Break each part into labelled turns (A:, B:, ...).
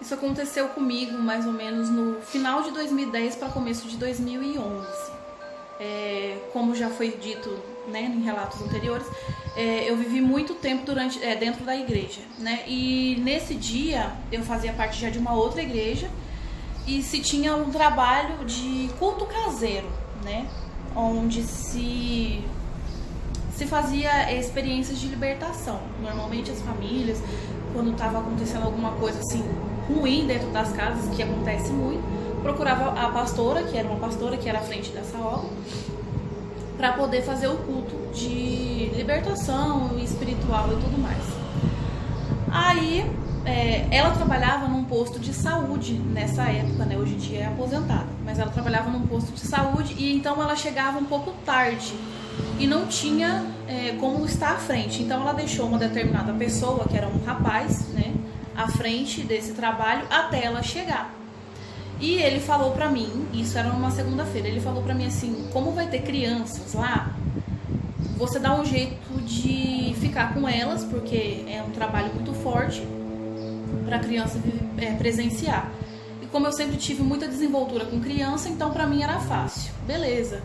A: Isso aconteceu comigo mais ou menos no final de 2010 para começo de 2011. Como já foi dito, né, em relatos anteriores, eu vivi muito tempo dentro da igreja, né? E nesse dia eu fazia parte já de uma outra igreja e se tinha um trabalho de culto caseiro, né? Onde se fazia experiências de libertação. Normalmente as famílias, quando estava acontecendo alguma coisa assim ruim dentro das casas, que acontece muito, procurava a pastora, que era uma pastora que era à frente dessa obra, para poder fazer o culto de libertação espiritual e tudo mais. Aí ela trabalhava num posto de saúde nessa época, né? Hoje em dia é aposentada, mas ela trabalhava num posto de saúde e então ela chegava um pouco tarde e não tinha como estar à frente. Então ela deixou uma determinada pessoa, que era um rapaz, né, à frente desse trabalho até ela chegar. E ele falou pra mim, isso era numa segunda-feira, ele falou pra mim assim: como vai ter crianças lá, você dá um jeito de ficar com elas, porque é um trabalho muito forte pra criança presenciar. E como eu sempre tive muita desenvoltura com criança, então pra mim era fácil. Beleza.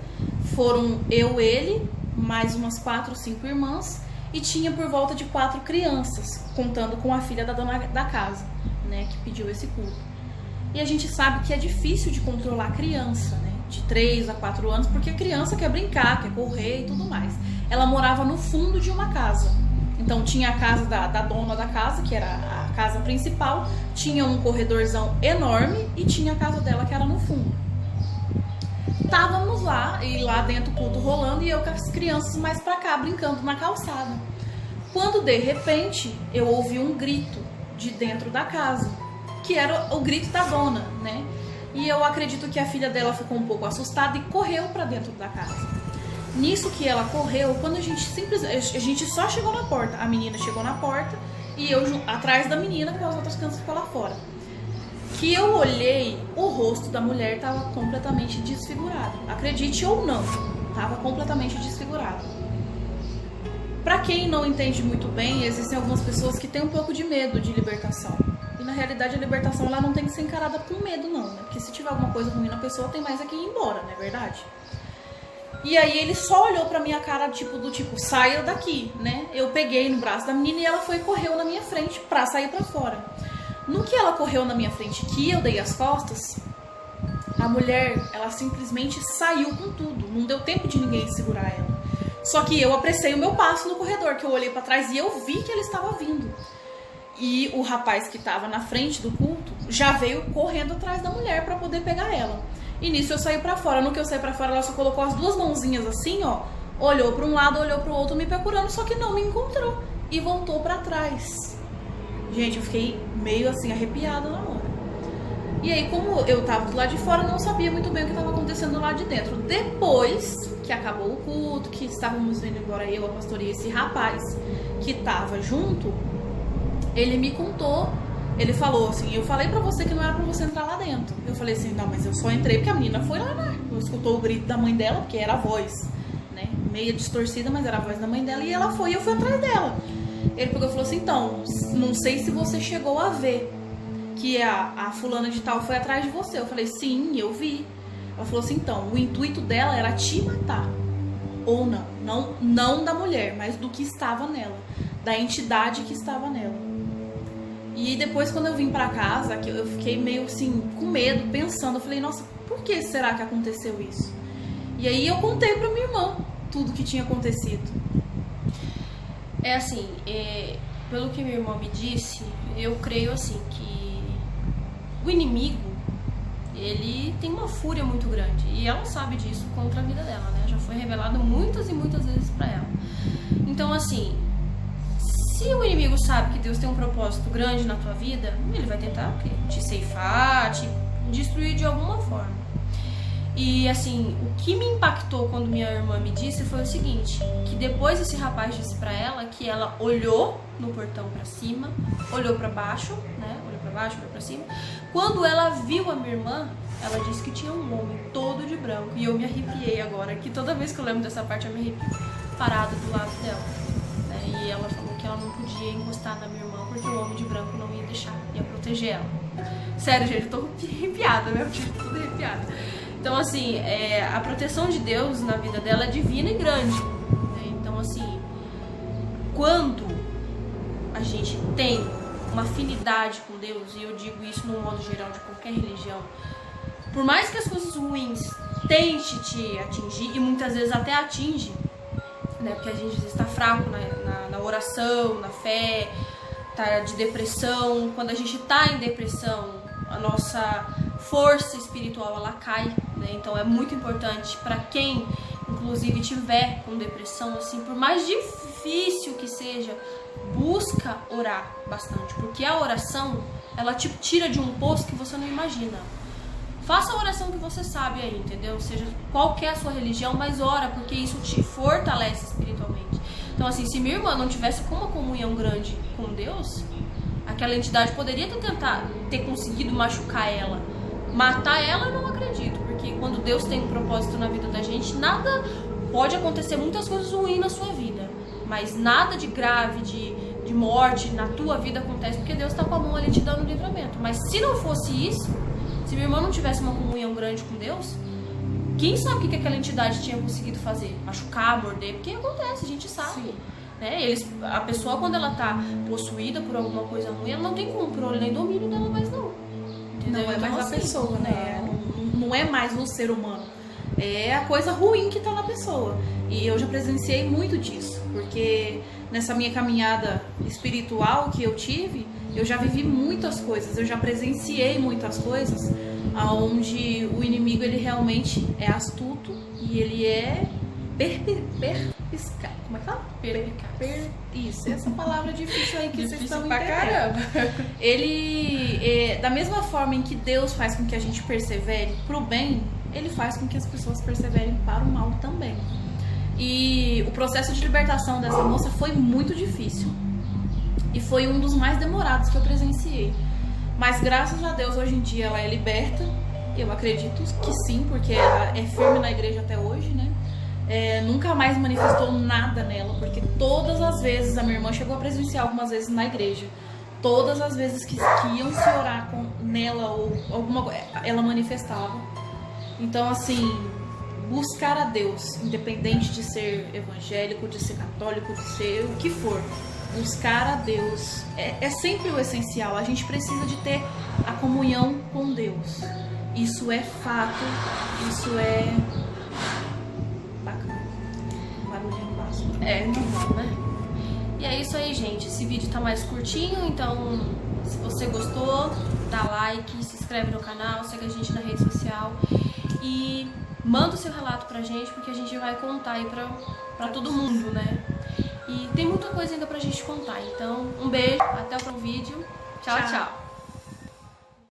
A: Foram ele, mais umas 4 ou 5 irmãs, e tinha por volta de 4 crianças, contando com a filha da dona da casa, né, que pediu esse culto. E a gente sabe que é difícil de controlar a criança, né, de 3 a 4 anos, porque a criança quer brincar, quer correr e tudo mais. Ela morava no fundo de uma casa. Então tinha a casa da dona da casa, que era a casa principal, tinha um corredorzão enorme e tinha a casa dela, que era no fundo. Estávamos lá, e lá dentro o culto rolando, e eu com as crianças mais pra cá, brincando na calçada. Quando, de repente, eu ouvi um grito de dentro da casa, que era o grito da dona, né? E eu acredito que a filha dela ficou um pouco assustada e correu pra dentro da casa. Nisso que ela correu, quando a gente só chegou na porta, a menina chegou na porta, e eu atrás da menina, com as outras crianças ficou lá fora. Que eu olhei, o rosto da mulher estava completamente desfigurado. Acredite ou não, estava completamente desfigurado. Para quem não entende muito bem, existem algumas pessoas que têm um pouco de medo de libertação. E na realidade a libertação ela não tem que ser encarada com medo não, né? Porque se tiver alguma coisa ruim na pessoa, tem mais é que ir embora, não é verdade? E aí ele só olhou pra minha cara do tipo, saia daqui, né? Eu peguei no braço da menina e ela foi e correu na minha frente pra sair pra fora. No que ela correu na minha frente, que eu dei as costas, a mulher, ela simplesmente saiu com tudo. Não deu tempo de ninguém segurar ela. Só que eu apressei o meu passo no corredor, que eu olhei pra trás e eu vi que ele estava vindo. E o rapaz que estava na frente do culto já veio correndo atrás da mulher pra poder pegar ela. E nisso eu saí pra fora. No que eu saí pra fora, ela só colocou as 2 mãozinhas assim, ó. Olhou pra um lado, olhou pro outro, me procurando, só que não me encontrou. E voltou pra trás. Gente, eu fiquei meio assim, arrepiada na hora. E aí, como eu tava do lado de fora, não sabia muito bem o que estava acontecendo lá de dentro. Depois que acabou o culto, que estávamos indo embora, eu, a pastora e esse rapaz que tava junto, ele me contou, ele falou assim: eu falei pra você que não era pra você entrar lá dentro. Eu falei assim: não, mas eu só entrei porque a menina foi lá, né? Eu escutou o grito da mãe dela, porque era a voz, né? Meia distorcida, mas era a voz da mãe dela, e ela foi, e eu fui atrás dela. Ele pegou e falou assim: então, não sei se você chegou a ver que a fulana de tal foi atrás de você. Eu falei: sim, eu vi. Ela falou assim: então, o intuito dela era te matar. Ou não da mulher, mas do que estava nela, da entidade que estava nela. E depois, quando eu vim pra casa, eu fiquei meio assim, com medo, pensando. Eu falei: nossa, por que será que aconteceu isso? E aí eu contei pra minha irmã tudo que tinha acontecido.
B: É assim, pelo que minha irmã me disse, eu creio assim que o inimigo, ele tem uma fúria muito grande, e ela sabe disso contra a vida dela, né? Já foi revelado muitas e muitas vezes pra ela. Então assim, se o inimigo sabe que Deus tem um propósito grande na tua vida, ele vai tentar o quê? Te ceifar, te destruir de alguma forma. E assim, o que me impactou quando minha irmã me disse foi o seguinte, que depois esse rapaz disse pra ela que ela olhou no portão pra cima, olhou pra baixo, né? Olhou pra baixo, olhou pra cima. Quando ela viu a minha irmã, ela disse que tinha um homem todo de branco. E eu me arrepiei agora, que toda vez que eu lembro dessa parte eu me arrepio, parado do lado dela, né? E ela falou que ela não podia encostar na minha irmã porque o homem de branco não ia deixar, ia proteger ela. Sério, gente, eu tô arrepiada, meu tipo, tudo arrepiada. Então, assim, a proteção de Deus na vida dela é divina e grande, né? Então, assim, quando a gente tem uma afinidade com Deus, e eu digo isso no modo geral de qualquer religião, por mais que as coisas ruins tente te atingir, e muitas vezes até atinge, né? Porque a gente às vezes está fraco na oração, na fé, tá de depressão. Quando a gente tá em depressão, a nossa força espiritual ela cai, né? Então é muito importante para quem inclusive tiver com depressão, assim, por mais difícil que seja, busca orar bastante, porque a oração ela te tira de um poço que você não imagina. Faça a oração que você sabe aí, entendeu? Seja qual que é a sua religião, mas ora, porque isso te fortalece espiritualmente. Então, assim, se minha irmã não tivesse com uma comunhão grande com Deus, aquela entidade poderia ter conseguido machucar ela. Matar ela, eu não acredito, porque quando Deus tem um propósito na vida da gente, nada pode acontecer, muitas coisas ruins na sua vida, mas nada de grave, de morte na tua vida acontece, porque Deus está com a mão ali te dando livramento. Mas se não fosse isso, se minha irmã não tivesse uma comunhão grande com Deus, quem sabe o que aquela entidade tinha conseguido fazer? Machucar, morder, porque acontece, a gente sabe. Né? A pessoa, quando ela tá possuída por alguma coisa ruim, ela não tem controle nem domínio dela mais não. Entendeu?
A: Não é
B: Então,
A: mais
B: assim,
A: a pessoa, né? Não é mais o ser humano. É a coisa ruim que tá na pessoa. E eu já presenciei muito disso, porque nessa minha caminhada espiritual que eu tive, eu já vivi muitas coisas, eu já presenciei muitas coisas onde o inimigo ele realmente é astuto e ele é perspicaz. Como é que fala? Isso, essa palavra é difícil aí que vocês estão entendendo.
B: Caramba.
A: Ele, da mesma forma em que Deus faz com que a gente persevere pro bem, ele faz com que as pessoas perseverem para o mal também. E o processo de libertação dessa moça foi muito difícil. E foi um dos mais demorados que eu presenciei. Mas graças a Deus, hoje em dia ela é liberta. Eu acredito que sim, porque ela é firme na igreja até hoje, né? Nunca mais manifestou nada nela, porque todas as vezes, a minha irmã chegou a presenciar algumas vezes na igreja, todas as vezes que iam se orar nela ou alguma coisa, ela manifestava. Então, assim, buscar a Deus, independente de ser evangélico, de ser católico, de ser o que for, buscar a Deus é sempre o essencial. A gente precisa de ter a comunhão com Deus. Isso é fato, isso é bacana. Barulhinho básico.
B: Normal, né? E é isso aí, gente. Esse vídeo tá mais curtinho, então se você gostou, dá like, se inscreve no canal, segue a gente na rede social e manda o seu relato pra gente, porque a gente vai contar aí pra todo mundo, né? E tem muita coisa ainda pra gente contar. Então, um beijo, até o próximo vídeo. Tchau, tchau.